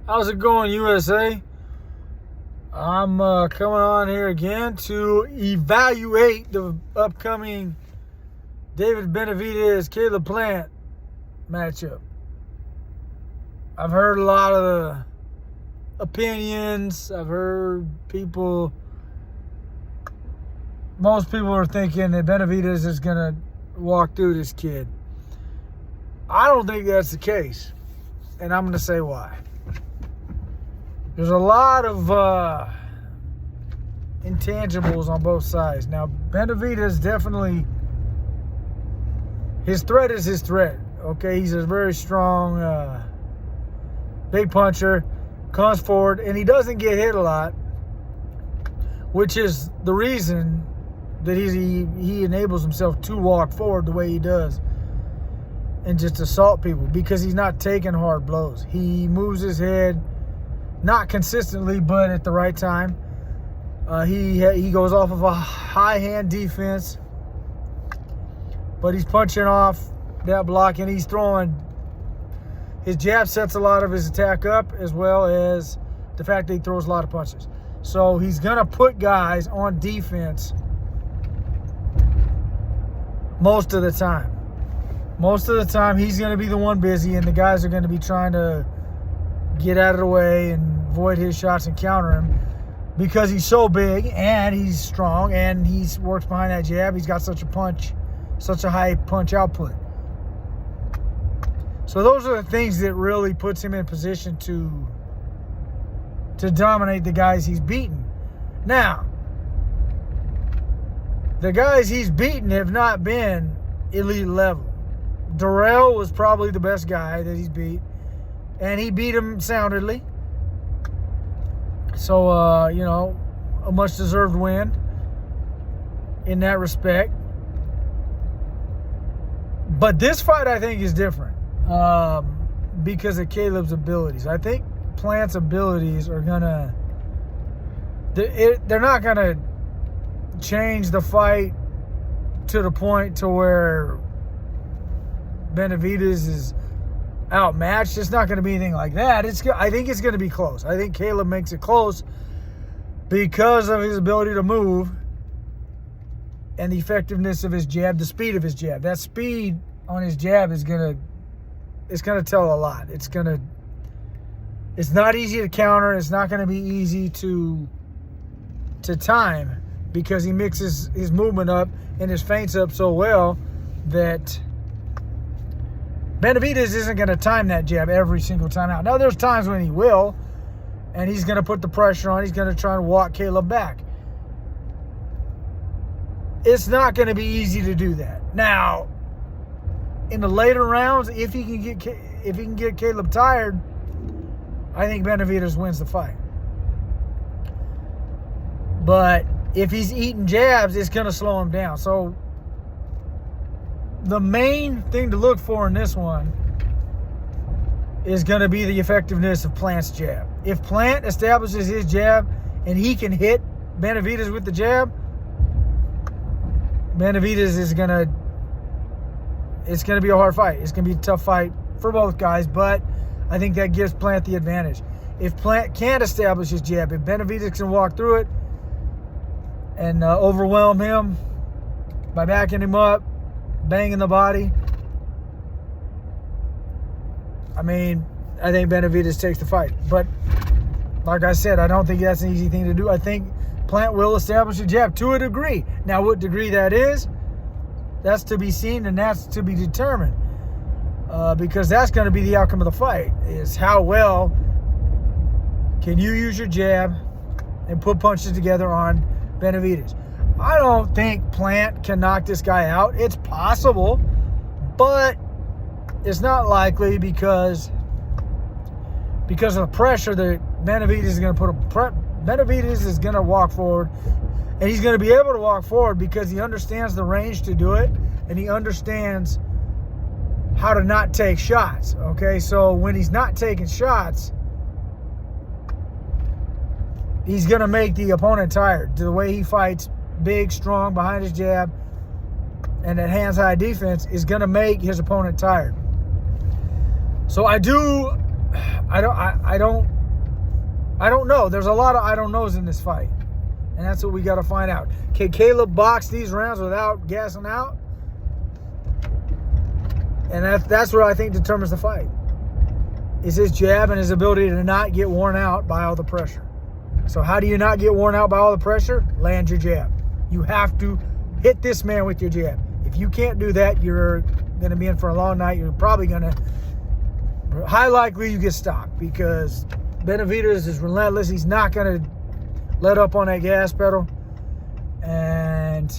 How's it going, USA? I'm coming on here again to evaluate the upcoming David Benavidez, Caleb Plant matchup. I've heard a lot of the opinions. I've heard most people are thinking that Benavidez is going to walk through this kid. I don't think that's the case, and I'm going to say why. There's a lot of intangibles on both sides. Now, Benavidez definitely, his threat is his threat. Okay, he's a very strong, big puncher, comes forward, and he doesn't get hit a lot, which is the reason that he enables himself to walk forward the way he does and just assault people, because he's not taking hard blows. He moves his head, not consistently, but at the right time. He goes off of a high hand defense, but he's punching off that block, and he's throwing. His jab sets a lot of his attack up, as well as the fact that he throws a lot of punches. So he's going to put guys on defense most of the time. Most of the time, he's going to be the one busy, and the guys are going to be trying to get out of the way and avoid his shots and counter him, because he's so big and he's strong and he works behind that jab. He's got such a high punch output. So those are the things that really puts him in position to dominate the guys he's beaten. Now, the guys he's beaten have not been elite level. Darrell was probably the best guy that he's beat, and he beat him soundly. So, a much-deserved win in that respect. But this fight, I think, is different because of Caleb's abilities. I think Plant's abilities are they're not going to change the fight to the point to where Benavidez is outmatched. It's not going to be anything like that. I think it's going to be close. I think Caleb makes it close because of his ability to move and the effectiveness of his jab, the speed of his jab. That speed on his jab is going to tell a lot. It's not easy to counter. It's not going to be easy to time, because he mixes his movement up and his feints up so well that Benavidez isn't going to time that jab every single time out. Now, there's times when he will, and he's going to put the pressure on. He's going to try to walk Caleb back. It's not going to be easy to do that. Now, in the later rounds, if he can get Caleb tired, I think Benavidez wins the fight. But if he's eating jabs, it's going to slow him down. So the main thing to look for in this one is going to be the effectiveness of Plant's jab. If Plant establishes his jab and he can hit Benavidez with the jab, Benavidez is it's going to be a hard fight. It's going to be a tough fight for both guys, but I think that gives Plant the advantage. If Plant can't establish his jab, if Benavidez can walk through it and overwhelm him by backing him up, banging the body, I think Benavidez takes the fight. But like I said, I don't think that's an easy thing to do. I think Plant will establish a jab to a degree. Now, what degree that is, that's to be seen, and that's to be determined, because that's going to be the outcome of the fight, is how well can you use your jab and put punches together on Benavidez. I don't think Plant can knock this guy out. It's possible, but it's not likely because of the pressure that Benavidez is going to put. Benavidez is going to walk forward, and he's going to be able to walk forward because he understands the range to do it, and he understands how to not take shots. Okay, so when he's not taking shots, he's going to make the opponent tired. The way he fights, big, strong, behind his jab, and that hands-high defense is going to make his opponent tired. So I I don't know. There's a lot of I don't knows in this fight. And that's what we got to find out. Can Caleb box these rounds without gassing out? And that's what I think determines the fight. Is his jab and his ability to not get worn out by all the pressure. So how do you not get worn out by all the pressure? Land your jab. You have to hit this man with your jab. If you can't do that, you're going to be in for a long night. You're probably going to, high likely you get stopped because Benavidez is relentless. He's not going to let up on that gas pedal. And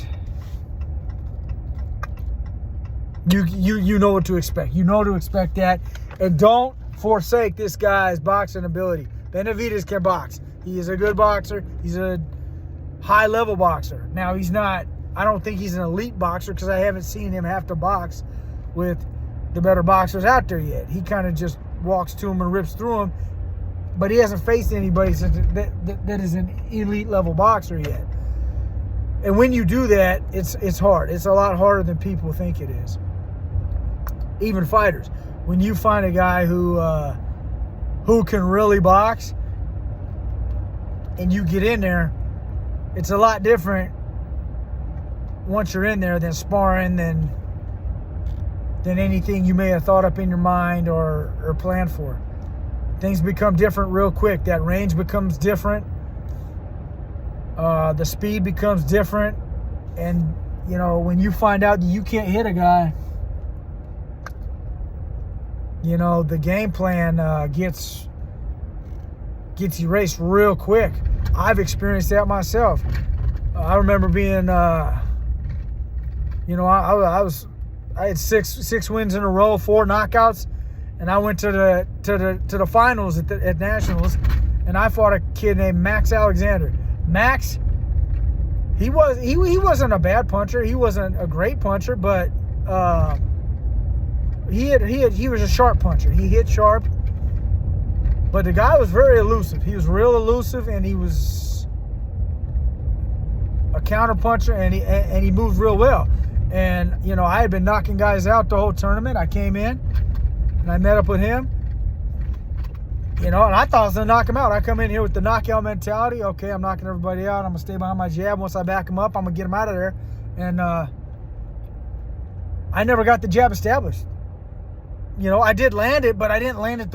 you know what to expect. You know to expect that. And don't forsake this guy's boxing ability. Benavidez can box. He is a good boxer. He's a high-level boxer. Now, he's not, I don't think he's an elite boxer because I haven't seen him have to box with the better boxers out there yet. He kind of just walks to him and rips through him. But he hasn't faced anybody that is an elite-level boxer yet. And when you do that, it's hard. It's a lot harder than people think it is. Even fighters. When you find a guy who can really box and you get in there, it's a lot different once you're in there than sparring, than anything you may have thought up in your mind or planned for. Things become different real quick. That range becomes different. The speed becomes different. And, you know, when you find out that you can't hit a guy, you know, the game plan gets erased real quick. I've experienced that myself. I remember being, you know, I had six wins in a row, 4 knockouts, and I went to the finals at Nationals, and I fought a kid named Max Alexander. Max, he wasn't a bad puncher. He wasn't a great puncher, but he was a sharp puncher. He hit sharp. But the guy was very elusive. He was real elusive, and he was a counter puncher, and he moved real well. And, you know, I had been knocking guys out the whole tournament. I came in, and I met up with him. You know, and I thought I was going to knock him out. I come in here with the knockout mentality. Okay, I'm knocking everybody out. I'm going to stay behind my jab. Once I back him up, I'm going to get him out of there. And I never got the jab established. You know, I did land it, but I didn't land it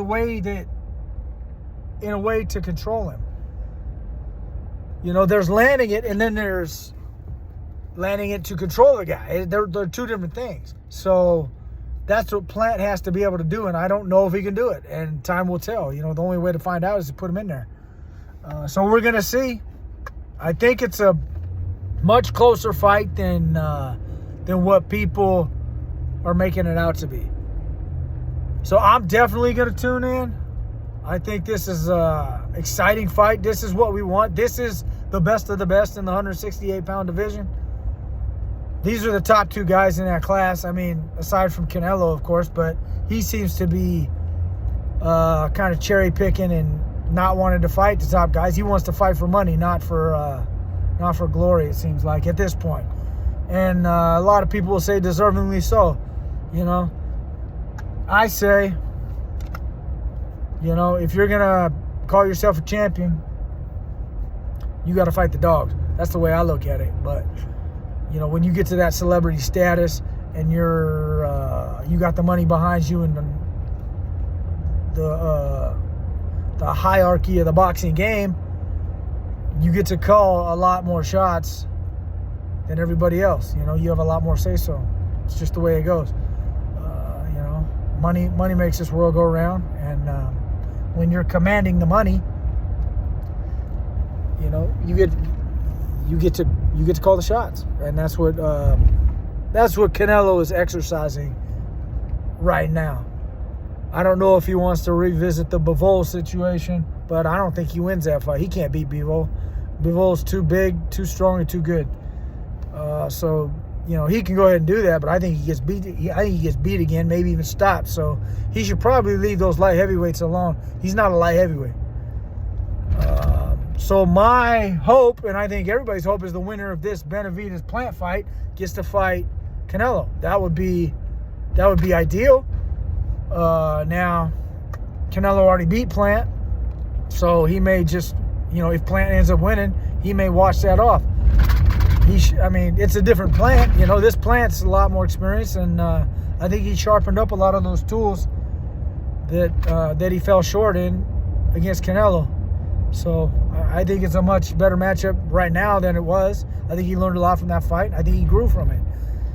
in a way to control him. You know, there's landing it, and then there's landing it to control the guy. They're two different things. So that's what Plant has to be able to do, and I don't know if he can do it. And time will tell. You know, the only way to find out is to put him in there. So we're going to see. I think it's a much closer fight than what people are making it out to be. So I'm definitely going to tune in. I think this is an exciting fight. This is what we want. This is the best of the best in the 168-pound division. These are the top 2 guys in that class. I mean, aside from Canelo, of course, but he seems to be kind of cherry-picking and not wanting to fight the top guys. He wants to fight for money, not for glory, it seems like, at this point. And a lot of people will say deservingly so, you know. I say, you know, if you're going to call yourself a champion, you got to fight the dogs. That's the way I look at it. But, you know, when you get to that celebrity status and you got the money behind you and the hierarchy of the boxing game, you get to call a lot more shots than everybody else. You know, you have a lot more say-so. It's just the way it goes. You know, money makes this world go around, and when you're commanding the money, you know, you get to call the shots, and that's what Canelo is exercising right now. I don't know if he wants to revisit the Bivol situation, but I don't think he wins that fight. He can't beat Bivol. Bivol's too big, too strong, and too good. So, you know, he can go ahead and do that, but I think he gets beat. I think he gets beat again, maybe even stopped. So he should probably leave those light heavyweights alone. He's not a light heavyweight. So my hope, and I think everybody's hope, is the winner of this Benavidez Plant fight gets to fight Canelo. That would be ideal. Now, Canelo already beat Plant, so he may just, you know, if Plant ends up winning, he may wash that off. I mean, it's a different Plant. You know, this Plant's a lot more experienced, and I think he sharpened up a lot of those tools that he fell short in against Canelo. So I think it's a much better matchup right now than it was. I think he learned a lot from that fight. I think he grew from it.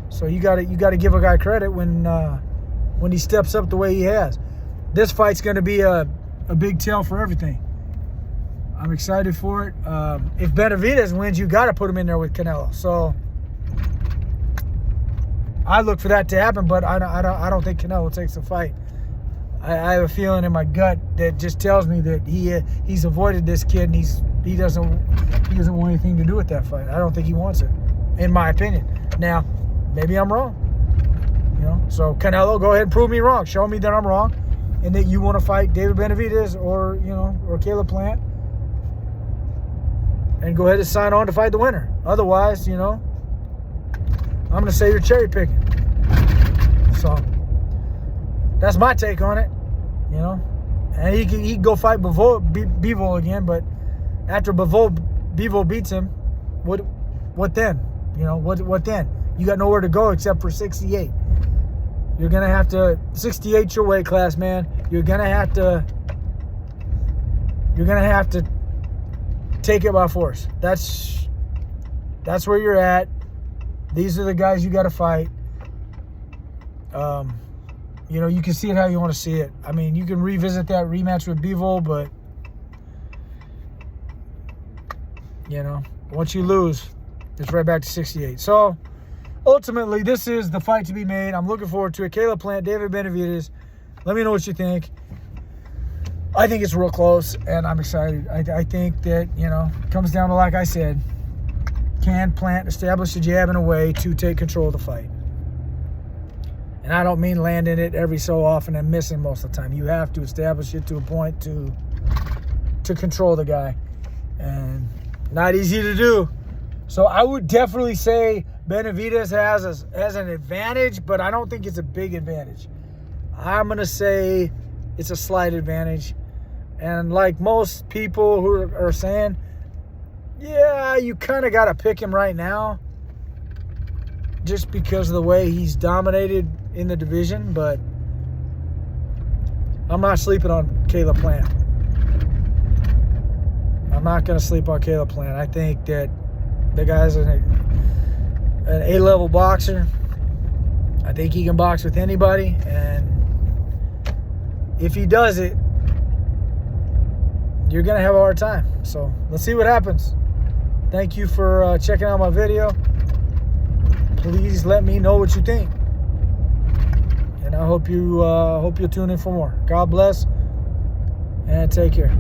So you got to give a guy credit when he steps up the way he has. This fight's going to be a big tell for everything. I'm excited for it. If Benavidez wins, you got to put him in there with Canelo. So I look for that to happen, but I don't think Canelo takes the fight. I have a feeling in my gut that just tells me that he's avoided this kid, and he doesn't want anything to do with that fight. I don't think he wants it, in my opinion. Now, maybe I'm wrong. You know, so Canelo, go ahead and prove me wrong. Show me that I'm wrong, and that you want to fight David Benavidez or Caleb Plant, and go ahead and sign on to fight the winner. Otherwise, you know, I'm going to say you're cherry picking. So that's my take on it, you know. And he can go fight Bivol again, but after Bivol beats him, what then? You know, what then? You got nowhere to go except for 68. You're gonna have to 68 your weight class, man. You're gonna have to take it by force. That's where you're at. These are the guys you got to fight. You know, you can see it how you want to see it. I mean, you can revisit that rematch with Bivol, but, you know, once you lose, it's right back to 68. So, ultimately, this is the fight to be made. I'm looking forward to it. Caleb Plant, David Benavidez. Let me know what you think. I think it's real close, and I'm excited. I think that, you know, it comes down to, like I said, can Plant establish a jab in a way to take control of the fight? And I don't mean landing it every so often and missing most of the time. You have to establish it to a point to control the guy. And not easy to do. So I would definitely say Benavidez has an advantage, but I don't think it's a big advantage. I'm going to say it's a slight advantage. And like most people who are saying, yeah, you kind of got to pick him right now just because of the way he's dominated in the division, but I'm not sleeping on Caleb Plant. I'm not going to sleep on Caleb Plant. I think that the guy's an A-level boxer. I think he can box with anybody, and if he does it, you're going to have a hard time. So let's see what happens. Thank you for checking out my video. Please let me know what you think. And I hope you'll tune in for more. God bless, and take care.